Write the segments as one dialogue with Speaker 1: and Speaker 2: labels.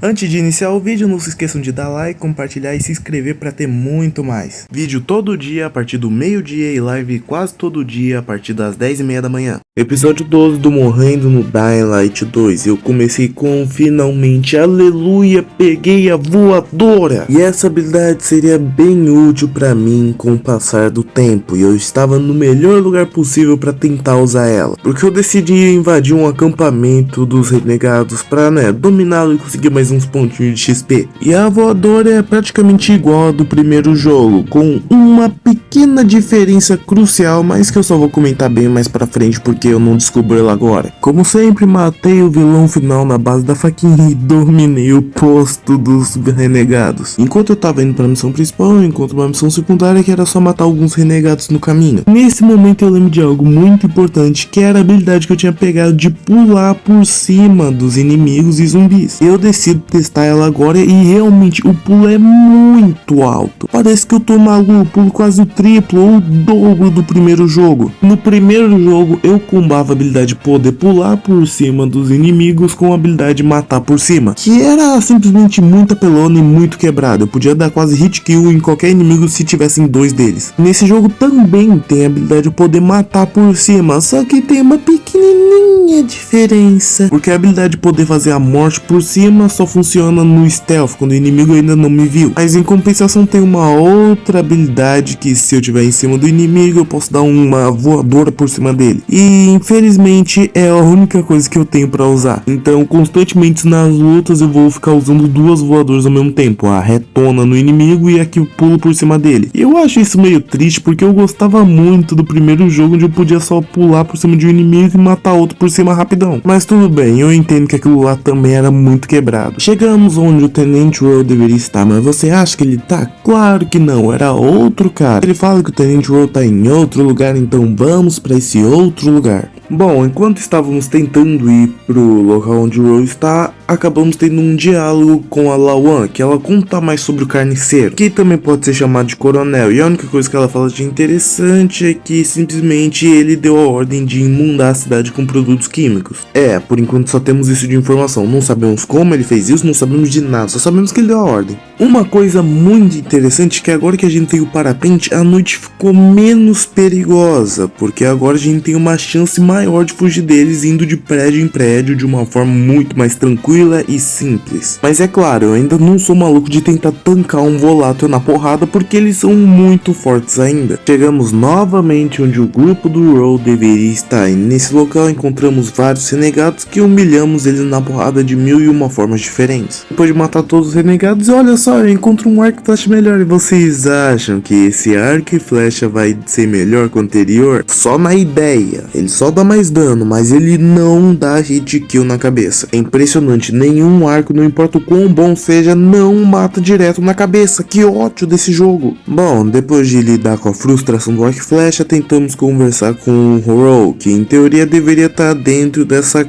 Speaker 1: Antes de iniciar o vídeo, não se esqueçam de dar like, compartilhar e se inscrever para ter muito mais. Vídeo todo dia a partir do meio-dia e live quase todo dia a partir das 10h30 da manhã. Episódio 12 do Morrendo no Dying Light 2. Eu comecei com finalmente, aleluia, peguei a voadora. E essa habilidade seria bem útil para mim com o passar do tempo. E eu estava no melhor lugar possível para tentar usar ela. Porque eu decidi invadir um acampamento dos renegados para, dominá-lo e conseguir mais uns pontinhos de XP. E a voadora é praticamente igual a do primeiro jogo, com uma pequena diferença crucial, mas que eu só vou comentar bem mais pra frente porque eu não descubro ela agora. Como sempre, matei o vilão final na base da faquinha e dominei o posto dos renegados. Enquanto eu tava indo pra missão principal, eu encontro uma missão secundária que era só matar alguns renegados no caminho. Nesse momento eu lembro de algo muito importante, que era a habilidade que eu tinha pegado de pular por cima dos inimigos e zumbis. Eu decido testar ela agora e realmente o pulo é muito alto. Parece que eu tô maluco, pulo quase o triplo ou o dobro do primeiro jogo. No primeiro jogo eu combava a habilidade de poder pular por cima dos inimigos com a habilidade de matar por cima, que era simplesmente muito apelona e muito quebrada. Eu podia dar quase hit kill em qualquer inimigo se tivessem dois deles. Nesse jogo também tem a habilidade de poder matar por cima, só que tem uma pequenininha diferença, porque a habilidade de poder fazer a morte por cima só funciona no stealth, quando o inimigo ainda não me viu. Mas em compensação tem uma outra habilidade que, se eu estiver em cima do inimigo, eu posso dar uma voadora por cima dele. E infelizmente é a única coisa que eu tenho pra usar. Então constantemente nas lutas eu vou ficar usando duas voadoras ao mesmo tempo, a retona no inimigo e a que eu pulo por cima dele. E eu acho isso meio triste, porque eu gostava muito do primeiro jogo, onde eu podia só pular por cima de um inimigo e matar outro por cima rapidão. Mas tudo bem, eu entendo que aquilo lá também era muito quebrado. Chegamos onde o Tenente Royal deveria estar, mas você acha que ele tá? Claro que não, era outro cara. Ele fala que o Tenente Royal tá em outro lugar, então vamos pra esse outro lugar. Bom, enquanto estávamos tentando ir pro local onde o Royal está, acabamos tendo um diálogo com a Lawan, que ela conta mais sobre o carniceiro, que também pode ser chamado de coronel, e a única coisa que ela fala de interessante é que simplesmente ele deu a ordem de inundar a cidade com produtos químicos. Por enquanto só temos isso de informação, não sabemos como ele fez isso, não sabemos de nada, só sabemos que ele deu a ordem. Uma coisa muito interessante é que agora que a gente tem o parapente, a noite ficou menos perigosa, porque agora a gente tem uma chance maior de fugir deles indo de prédio em prédio de uma forma muito mais tranquila e simples. Mas é claro, eu ainda não sou maluco de tentar tancar um volátil na porrada, porque eles são muito fortes ainda. Chegamos novamente onde o grupo do Royal deveria estar, e nesse local encontramos vários renegados que humilhamos eles na porrada de 1001 formas diferentes. Depois de matar todos os renegados, olha só, eu encontro um arco e flecha melhor. E vocês acham que esse arco e flecha vai ser melhor que o anterior? Só na ideia. Ele só dá mais dano, mas ele não dá hit kill na cabeça. É impressionante, nenhum arco, não importa o quão bom seja, não mata direto na cabeça. Que ódio desse jogo. Bom, depois de lidar com a frustração do arco e flecha, tentamos conversar com o Royal, que em teoria deveria estar dentro dessa,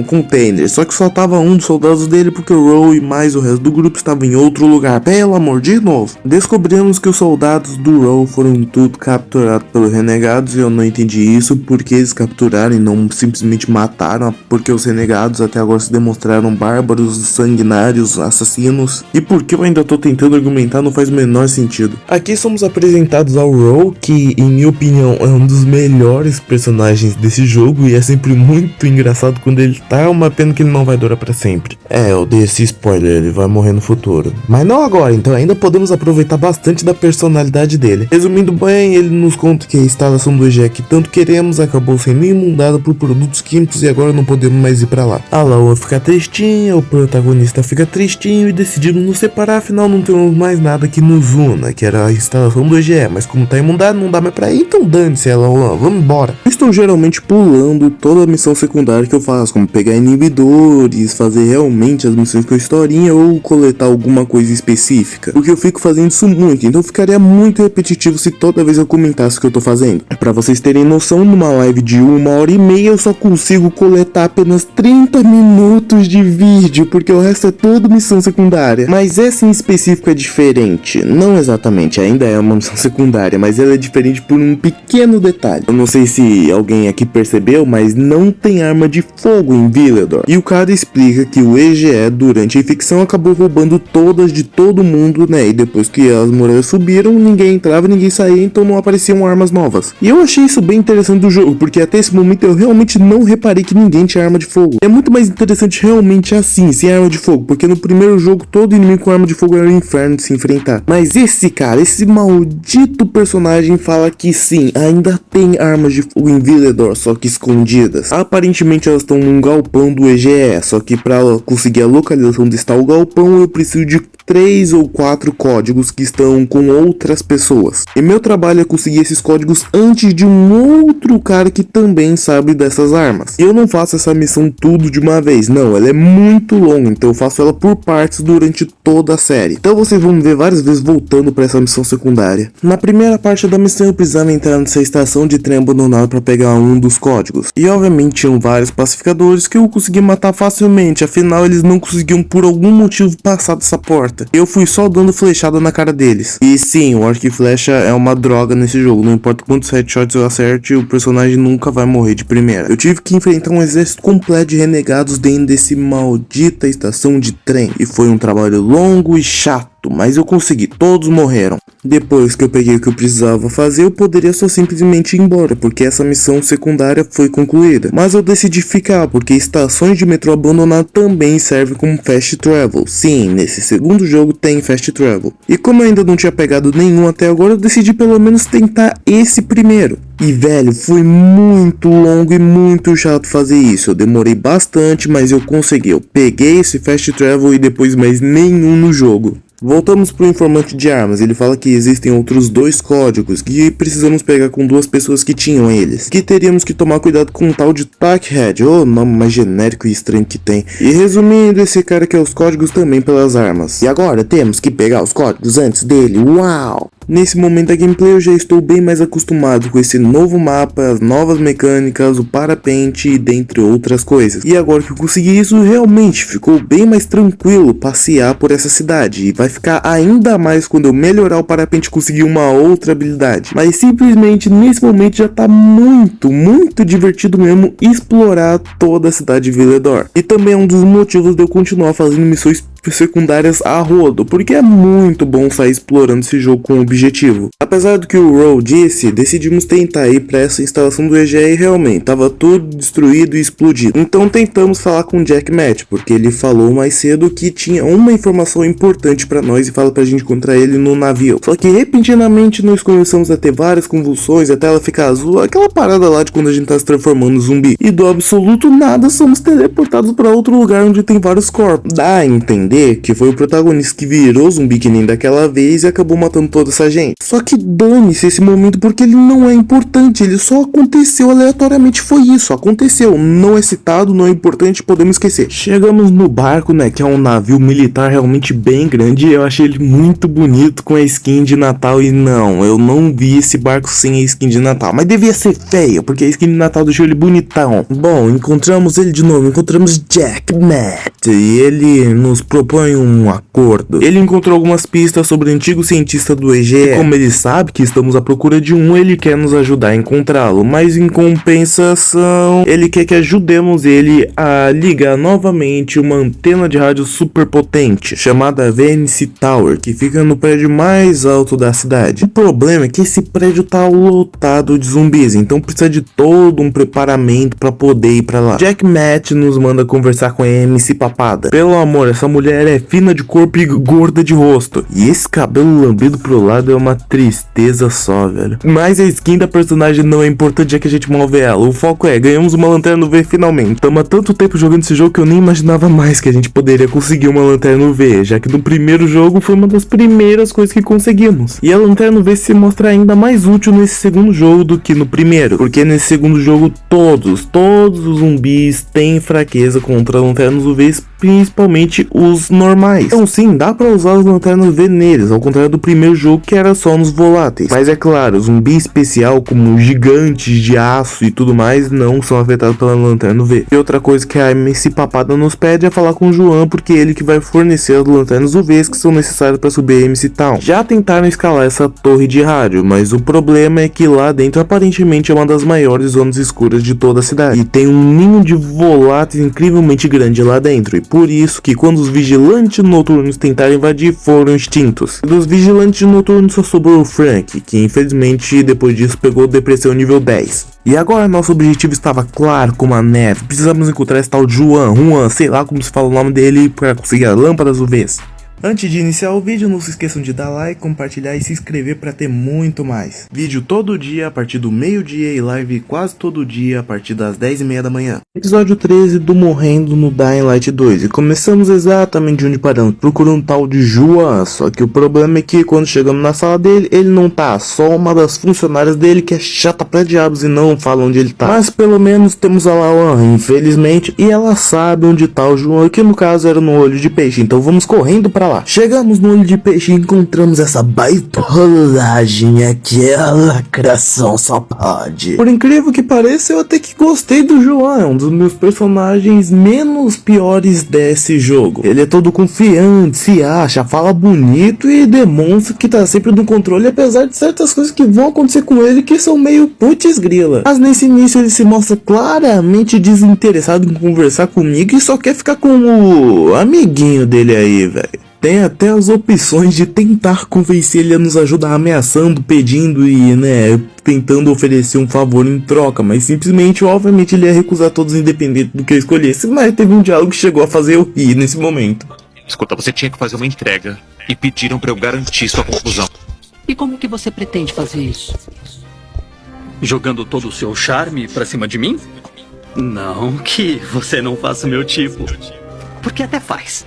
Speaker 1: container, só que só tava um dos soldados dele, porque o Royal e mais o resto do grupo estavam em outro lugar. Pelo amor de novo. Descobrimos que os soldados do Royal foram tudo capturados pelos renegados, e eu não entendi isso, porque eles capturaram e não simplesmente mataram, porque os renegados até agora se demonstraram bárbaros, sanguinários, assassinos, e porque eu ainda tô tentando argumentar não faz o menor sentido. Aqui somos apresentados ao Royal, que em minha opinião é um dos melhores personagens desse jogo, e é sempre muito engraçado quando ele tá, uma pena que ele não vai durar pra sempre. Eu dei esse spoiler, ele vai morrer no futuro, mas não agora, então ainda podemos aproveitar bastante da personalidade dele. Resumindo bem, ele nos conta que a instalação do EGE que tanto queremos acabou sendo inundada por produtos químicos e agora não podemos mais ir pra lá. A Laura fica tristinha, o protagonista fica tristinho e decidimos nos separar, afinal não temos mais nada que nos una, que era a instalação do EGE, mas como tá inundado não dá mais pra ir, então dane-se, Laura, vamos embora. Estou geralmente pulando toda a missão secundária que eu faço, como pegar inibidores, fazer realmente as missões com a historinha ou coletar alguma coisa específica, porque eu fico fazendo isso muito, então ficaria muito repetitivo se toda vez eu comentasse o que eu tô fazendo. Pra vocês terem noção, numa live de 1h30 eu só consigo coletar apenas 30 minutos de vídeo, porque o resto é tudo missão secundária. Mas essa em específico é diferente. Não exatamente, ainda é uma missão secundária, mas ela é diferente por um pequeno detalhe. Eu não sei se alguém aqui percebeu, mas não tem arma de fogo em Villedor. E o cara explica que o EGE, durante a infecção, acabou roubando todas de todo mundo, né? E depois que as muralhas subiram, ninguém entrava, ninguém saía, então não apareciam armas novas. E eu achei isso bem interessante do jogo, porque até esse momento eu realmente não reparei que ninguém tinha arma de fogo. É muito mais interessante realmente assim, sem arma de fogo, porque no primeiro jogo todo inimigo com arma de fogo era um inferno de se enfrentar. Mas esse cara, esse maldito personagem fala que sim, ainda tem armas de fogo em Villedor, só que escondidas. Aparentemente elas estão num galpão do EGE, só que para conseguir a localização onde está o galpão eu preciso de 3 ou 4 códigos que estão com outras pessoas. E meu trabalho é conseguir esses códigos antes de um outro cara que também sabe dessas armas. E eu não faço essa missão tudo de uma vez, não, ela é muito longa, então eu faço ela por partes durante toda a série. Então vocês vão me ver várias vezes voltando para essa missão secundária. Na primeira parte da missão eu precisava entrar nessa estação de trem abandonada para pegar um dos códigos. E obviamente tinham vários pacificadores que eu consegui matar facilmente, afinal eles não conseguiam por algum motivo passar dessa porta. Eu fui só dando flechada na cara deles. E sim, o arco e flecha é uma droga nesse jogo, não importa quantos headshots eu acerte, o personagem nunca vai morrer de primeira. Eu tive que enfrentar um exército completo de renegados dentro desse maldita estação de trem. E foi um trabalho longo e chato, mas eu consegui, todos morreram. Depois que eu peguei o que eu precisava fazer, eu poderia só simplesmente ir embora, porque essa missão secundária foi concluída. Mas eu decidi ficar, porque estações de metrô abandonado também servem como fast travel. Sim, nesse segundo jogo tem fast travel. E como eu ainda não tinha pegado nenhum até agora, eu decidi pelo menos tentar esse primeiro. E velho, foi muito longo e muito chato fazer isso. Eu demorei bastante, mas eu consegui. Eu peguei esse fast travel e depois mais nenhum no jogo. Voltamos pro informante de armas, ele fala que existem outros 2 códigos que precisamos pegar com 2 pessoas que tinham eles, que teríamos que tomar cuidado com um tal de Tackhead, o nome mais genérico e estranho que tem. E resumindo, esse cara quer os códigos também pelas armas. E agora temos que pegar os códigos antes dele, uau! Nesse momento da gameplay eu já estou bem mais acostumado com esse novo mapa, as novas mecânicas, o parapente e dentre outras coisas. E agora que eu consegui isso, realmente ficou bem mais tranquilo passear por essa cidade. E vai ficar ainda mais quando eu melhorar o parapente e conseguir uma outra habilidade. Mas simplesmente nesse momento já tá muito divertido mesmo explorar toda a cidade de Villedor. E também é um dos motivos de eu continuar fazendo missões secundárias a rodo, porque é muito bom sair explorando esse jogo com objetivo. Apesar do que o Row disse, decidimos tentar ir para essa instalação do EGE e realmente tava tudo destruído e explodido. Então tentamos falar com o Jack Matt, porque ele falou mais cedo que tinha uma informação importante para nós e fala pra gente encontrar ele no navio. Só que repentinamente nós começamos a ter várias convulsões até ela ficar azul, aquela parada lá de quando a gente tá se transformando em zumbi. E do absoluto nada somos teleportados para outro lugar onde tem vários corpos. Dá a entender que foi o protagonista que virou zumbi que nem daquela vez e acabou matando toda essa gente. Só que dane-se esse momento porque ele não é importante, ele só aconteceu aleatoriamente, foi isso, aconteceu, não é citado, não é importante, podemos esquecer. Chegamos no barco, né, que é um navio militar realmente bem grande e eu achei ele muito bonito com a skin de Natal e não, eu não vi esse barco sem a skin de Natal, mas devia ser feio, porque a skin de Natal deixou ele bonitão. Bom, encontramos ele de novo, encontramos Jack Matt e ele nos propõe um acordo. Ele encontrou algumas pistas sobre o antigo cientista do EGE. E como ele sabe que estamos à procura de um, ele quer nos ajudar a encontrá-lo. Mas em compensação, ele quer que ajudemos ele a ligar novamente uma antena de rádio super potente, chamada Venice Tower, que fica no prédio mais alto da cidade. O problema é que esse prédio tá lotado de zumbis, então precisa de todo um preparamento para poder ir para lá. Jack Matt nos manda conversar com a MC Papada. Pelo amor, essa mulher é fina de corpo e gorda de rosto. E esse cabelo lambido pro lado é uma tristeza só, velho. Mas a skin da personagem não é importante, já que a gente move ela. O foco é, ganhamos uma lanterna V finalmente. Tamo há tanto tempo jogando esse jogo que eu nem imaginava mais que a gente poderia conseguir uma lanterna V, já que no primeiro jogo foi uma das primeiras coisas que conseguimos. E a lanterna V se mostra ainda mais útil nesse segundo jogo do que no primeiro, porque nesse segundo jogo todos os zumbis têm fraqueza contra lanternas UVs, principalmente os os normais. Então sim, dá pra usar as lanternas V neles, ao contrário do primeiro jogo que era só nos voláteis. Mas é claro, zumbi especial como gigantes de aço e tudo mais não são afetados pela lanterna V. E outra coisa que a MC Papada nos pede é falar com o João, porque é ele que vai fornecer as lanternas UV que são necessárias para subir a MC Town. Já tentaram escalar essa torre de rádio, mas o problema é que lá dentro aparentemente é uma das maiores zonas escuras de toda a cidade. E tem um ninho de voláteis incrivelmente grande lá dentro, e por isso que quando os vigilantes noturnos tentaram invadir foram extintos. E dos vigilantes noturnos só sobrou o Frank, que infelizmente depois disso pegou depressão nível 10. E agora nosso objetivo estava claro como a neve. Precisamos encontrar esse tal de Juan, sei lá como se fala o nome dele, para conseguir as lâmpadas UVs. Antes de iniciar o vídeo, não se esqueçam de dar like, compartilhar e se inscrever para ter muito mais. Vídeo todo dia a partir do meio-dia e live quase todo dia a partir das 10h30 da manhã. Episódio 13 do Morrendo no Dying Light 2. E começamos exatamente onde paramos, procurando um tal de Juan. Só que o problema é que quando chegamos na sala dele, ele não tá. Só uma das funcionárias dele que é chata pra diabos e não fala onde ele tá. Mas pelo menos temos a Lawan, infelizmente, e ela sabe onde tá o Juan, que no caso era no Olho de Peixe. Então vamos correndo pra lá. Chegamos no Olho de Peixe e encontramos essa baita rolagem, aquela lacração só pode. Por incrível que pareça, eu até que gostei do João, é um dos meus personagens menos piores desse jogo. Ele é todo confiante, se acha, fala bonito e demonstra que tá sempre no controle, apesar de certas coisas que vão acontecer com ele que são meio putz grila. Mas nesse início ele se mostra claramente desinteressado em conversar comigo e só quer ficar com o amiguinho dele aí, velho. Tem até as opções de tentar convencer ele a nos ajudar, ameaçando, pedindo e, tentando oferecer um favor em troca, mas simplesmente, obviamente, ele ia recusar todos independente do que eu escolhesse, mas teve um diálogo que chegou a fazer eu rir nesse momento.
Speaker 2: Escuta, você tinha que fazer uma entrega e pediram pra eu garantir sua conclusão.
Speaker 3: E como que você pretende fazer isso? Jogando todo o seu charme pra cima de mim? Não que você não faça o meu tipo. Porque até faz.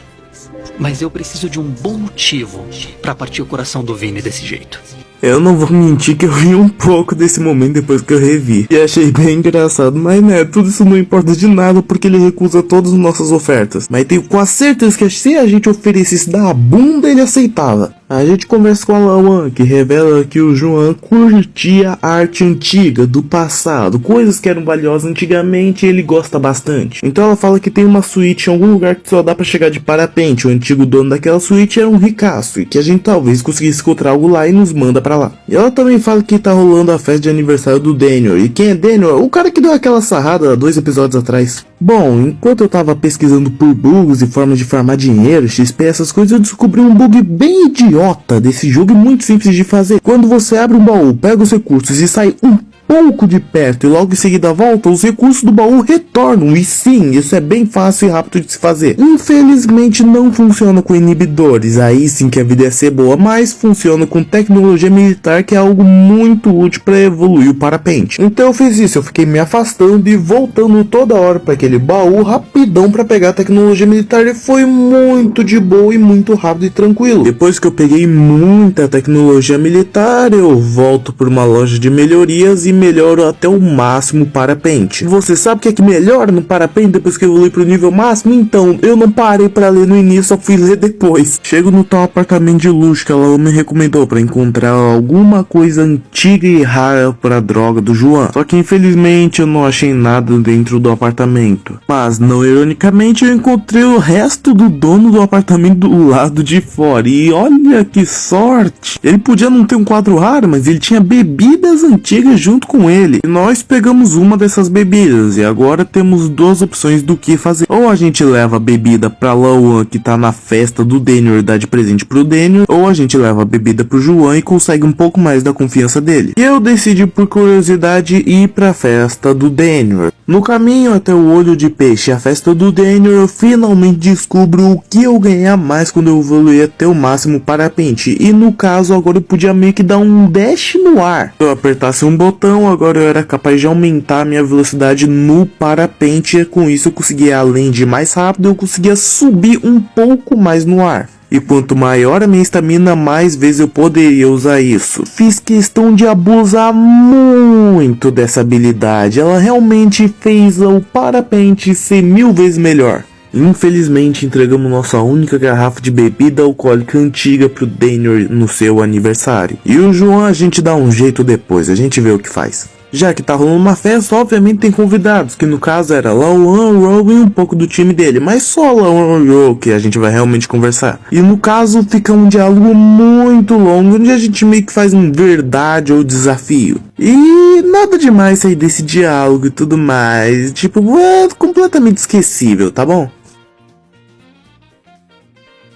Speaker 3: Mas eu preciso de um bom motivo pra partir o coração do Vini desse jeito.
Speaker 1: Eu não vou mentir que eu ri um pouco desse momento depois que eu revi. E achei bem engraçado, mas tudo isso não importa de nada porque ele recusa todas as nossas ofertas. Mas tenho quase certeza que se a gente oferecesse da bunda, ele aceitava. A gente conversa com a Lawan, que revela que o João curtia a arte antiga, do passado, coisas que eram valiosas antigamente e ele gosta bastante. Então ela fala que tem uma suíte em algum lugar que só dá pra chegar de parapente. O antigo dono daquela suíte era um ricaço e que a gente talvez conseguisse encontrar algo lá e nos manda pra lá. E ela também fala que tá rolando a festa de aniversário do Daniel. E quem é Daniel? O cara que deu aquela sarrada 2 episódios atrás. Bom, enquanto eu tava pesquisando por bugs e formas de farmar dinheiro, XP, essas coisas, eu descobri um bug bem idiota desse jogo e muito simples de fazer. Quando você abre um baú, pega os recursos e sai um pouco de perto e logo em seguida volta, os recursos do baú retornam. E sim, isso é bem fácil e rápido de se fazer. Infelizmente não funciona com inibidores, aí sim que a vida ia ser boa, mas funciona com tecnologia militar, que é algo muito útil para evoluir o parapente. Então eu fiz isso, eu fiquei me afastando e voltando toda hora para aquele baú rapidão para pegar a tecnologia militar e foi muito de boa e muito rápido e tranquilo. Depois que eu peguei muita tecnologia militar, eu volto por uma loja de melhorias e melhoro até o máximo o parapente. Você sabe o que é que melhora no parapente depois que eu evolui pro nível máximo? Então, eu não parei pra ler no início, só fui ler depois. Chego no tal apartamento de luxo que ela me recomendou pra encontrar alguma coisa antiga e rara pra droga do João. Só que infelizmente eu não achei nada dentro do apartamento. Mas não ironicamente eu encontrei o resto do dono do apartamento do lado de fora. E olha que sorte! Ele podia não ter um quadro raro, mas ele tinha bebidas antigas junto com ele. E nós pegamos uma dessas bebidas e agora temos 2 opções do que fazer. Ou a gente leva a bebida pra Lawan, que tá na festa do Daniel, e dá de presente pro Daniel, ou a gente leva a bebida pro João e consegue um pouco mais da confiança dele. E eu decidi por curiosidade ir pra festa do Daniel. No caminho até o Olho de Peixe, a festa do Daniel, eu finalmente descubro o que eu ganhar mais quando eu evoluir até o máximo parapente. E no caso agora eu podia meio que dar um dash no ar. Se eu apertasse um botão, agora eu era capaz de aumentar a minha velocidade no parapente e com isso eu conseguia, além de mais rápido, eu conseguia subir um pouco mais no ar. E quanto maior a minha estamina, mais vezes eu poderia usar isso. Fiz questão de abusar muito dessa habilidade. Ela realmente fez o parapente ser 1000 vezes melhor. Infelizmente entregamos nossa única garrafa de bebida alcoólica antiga pro Daniel no seu aniversário. E o João a gente dá um jeito depois, a gente vê o que faz. Já que tá rolando uma festa, obviamente tem convidados, que no caso era Lauan, Rowe e um pouco do time dele, mas só Lauan e Rowe que a gente vai realmente conversar. E no caso fica um diálogo muito longo, onde a gente meio que faz um verdade ou desafio. E nada demais sair desse diálogo e tudo mais, tipo, é completamente esquecível, tá bom?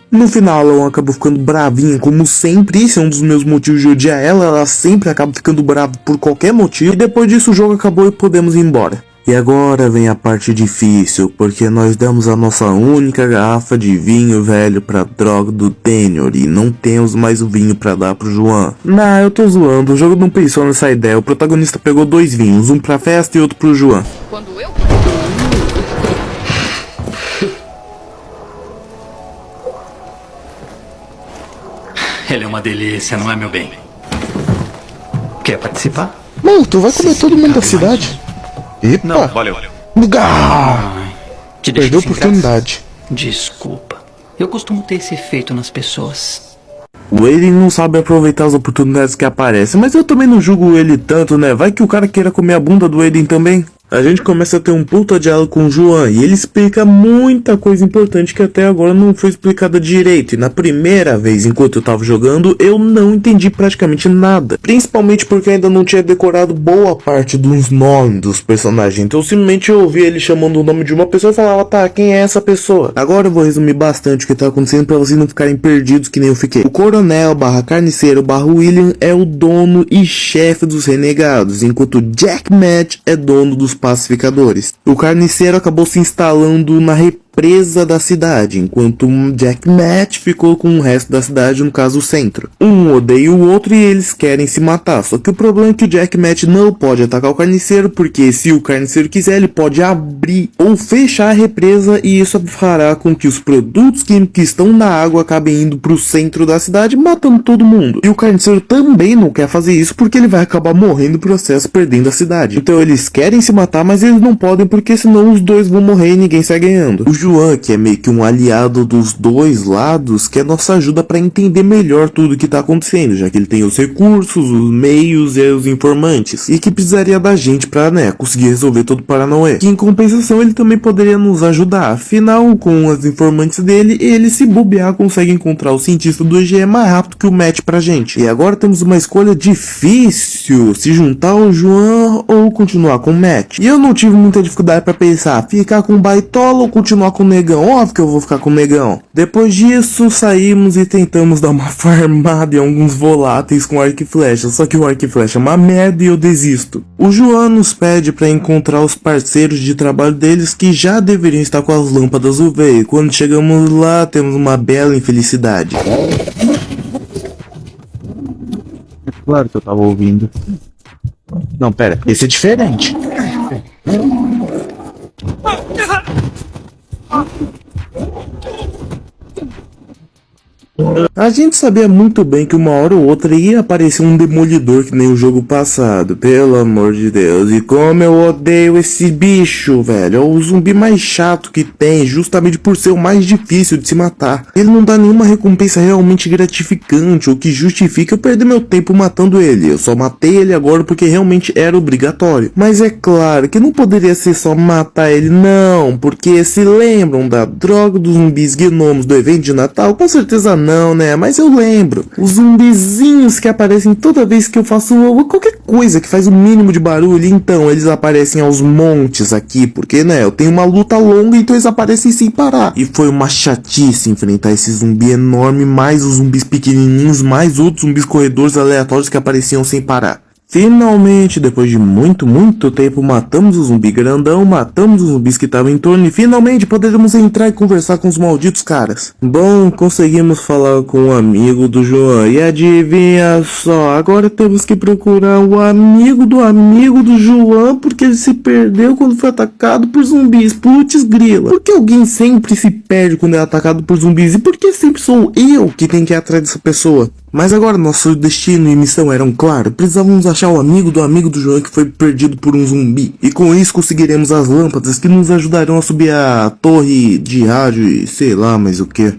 Speaker 1: No final, ela acabou ficando bravinha, como sempre. Esse é um dos meus motivos de odiar ela. Ela sempre acaba ficando brava por qualquer motivo. E depois disso o jogo acabou e podemos ir embora. E agora vem a parte difícil, porque nós damos a nossa única garrafa de vinho velho pra droga do Daniel. E não temos mais o vinho pra dar pro João. Não, eu tô zoando, o jogo não pensou nessa ideia. O protagonista pegou 2 vinhos, um pra festa e outro pro João.
Speaker 4: Quando eu...
Speaker 3: Ele é uma delícia, não é, meu bem? Quer participar?
Speaker 5: Mano, tu vai comer todo mundo da cidade? Epa!
Speaker 3: Não, valeu.
Speaker 5: Ah,
Speaker 3: Te deixei
Speaker 5: perdeu a
Speaker 3: sem
Speaker 5: oportunidade.
Speaker 3: graça. Desculpa. Eu costumo ter esse efeito nas pessoas.
Speaker 1: O Aiden não sabe aproveitar as oportunidades que aparecem, mas eu também não julgo ele tanto, né? Vai que o cara queira comer a bunda do Aiden também. A gente começa a ter um puta diálogo com o João e ele explica muita coisa importante que até agora não foi explicada direito. E na primeira vez, enquanto eu tava jogando, eu não entendi praticamente nada. Principalmente porque eu ainda não tinha decorado boa parte dos nomes dos personagens. Então simplesmente eu ouvi ele chamando o nome de uma pessoa e falava, tá, quem é essa pessoa? Agora eu vou resumir bastante o que tá acontecendo pra vocês não ficarem perdidos que nem eu fiquei. O coronel barra carniceiro barra William é o dono e chefe dos renegados, enquanto Jack Match é dono dos pacificadores. O carniceiro acabou se instalando na represa da cidade, enquanto Jack Match ficou com o resto da cidade, no caso o centro. Um odeia o outro e eles querem se matar, só que o problema é que o Jack Match não pode atacar o carniceiro, porque se o carniceiro quiser, ele pode abrir ou fechar a represa e isso fará com que os produtos químicos que estão na água acabem indo pro centro da cidade, matando todo mundo. E o carniceiro também não quer fazer isso porque ele vai acabar morrendo no processo, perdendo a cidade. Então eles querem se matar, mas eles não podem porque senão os dois vão morrer e ninguém sai ganhando. O João, que é meio que um aliado dos dois lados, quer nossa ajuda para entender melhor tudo que tá acontecendo, já que ele tem os recursos, os meios e os informantes, e que precisaria da gente pra, né, conseguir resolver todo o Paranauê. Que em compensação ele também poderia nos ajudar, afinal, com as informantes dele, ele se bobear consegue encontrar o cientista do EGE mais rápido que o Matt pra gente. E agora temos uma escolha difícil, se juntar ao João ou continuar com o Matt. E eu não tive muita dificuldade pra pensar, ficar com o Baitola ou continuar com o Negão. Óbvio que eu vou ficar com o Negão. Depois disso, saímos e tentamos dar uma farmada em alguns voláteis com arco e flecha, só que o arco e flecha é uma merda e eu desisto. O João nos pede pra encontrar os parceiros de trabalho deles que já deveriam estar com as lâmpadas UV, e quando chegamos lá, temos uma bela infelicidade.
Speaker 5: Claro que eu tava ouvindo. Não, pera, esse é diferente.
Speaker 1: A gente sabia muito bem que uma hora ou outra ia aparecer um demolidor que nem o jogo passado, pelo amor de Deus. E como eu odeio esse bicho, velho. É o zumbi mais chato que tem, justamente por ser o mais difícil de se matar. Ele não dá nenhuma recompensa realmente gratificante ou que justifique eu perder meu tempo matando ele. Eu só matei ele agora porque realmente era obrigatório. Mas é claro que não poderia ser só matar ele, não. Porque se lembram da droga dos zumbis gnomos do evento de Natal? Com certeza não, né? Mas eu lembro. Os zumbizinhos que aparecem toda vez que eu faço qualquer coisa que faz o mínimo de barulho. Então, eles aparecem aos montes aqui. Porque, né? Eu tenho uma luta longa, então eles aparecem sem parar. E foi uma chatice enfrentar esse zumbi enorme, mais os zumbis pequenininhos, mais outros zumbis corredores aleatórios que apareciam sem parar. Finalmente, depois de muito tempo, matamos o zumbi grandão, matamos os zumbis que estavam em torno e finalmente poderemos entrar e conversar com os malditos caras. Bom, conseguimos falar com um amigo do João e adivinha só, agora temos que procurar o amigo do João porque ele se perdeu quando foi atacado por zumbis. Putz grila, por que alguém sempre se perde quando é atacado por zumbis e por que sempre sou eu que tem que ir atrás dessa pessoa? Mas agora nosso destino e missão eram claros. Precisávamos achar o amigo do João que foi perdido por um zumbi. E com isso conseguiremos as lâmpadas que nos ajudarão a subir a torre de rádio e sei lá mais o que.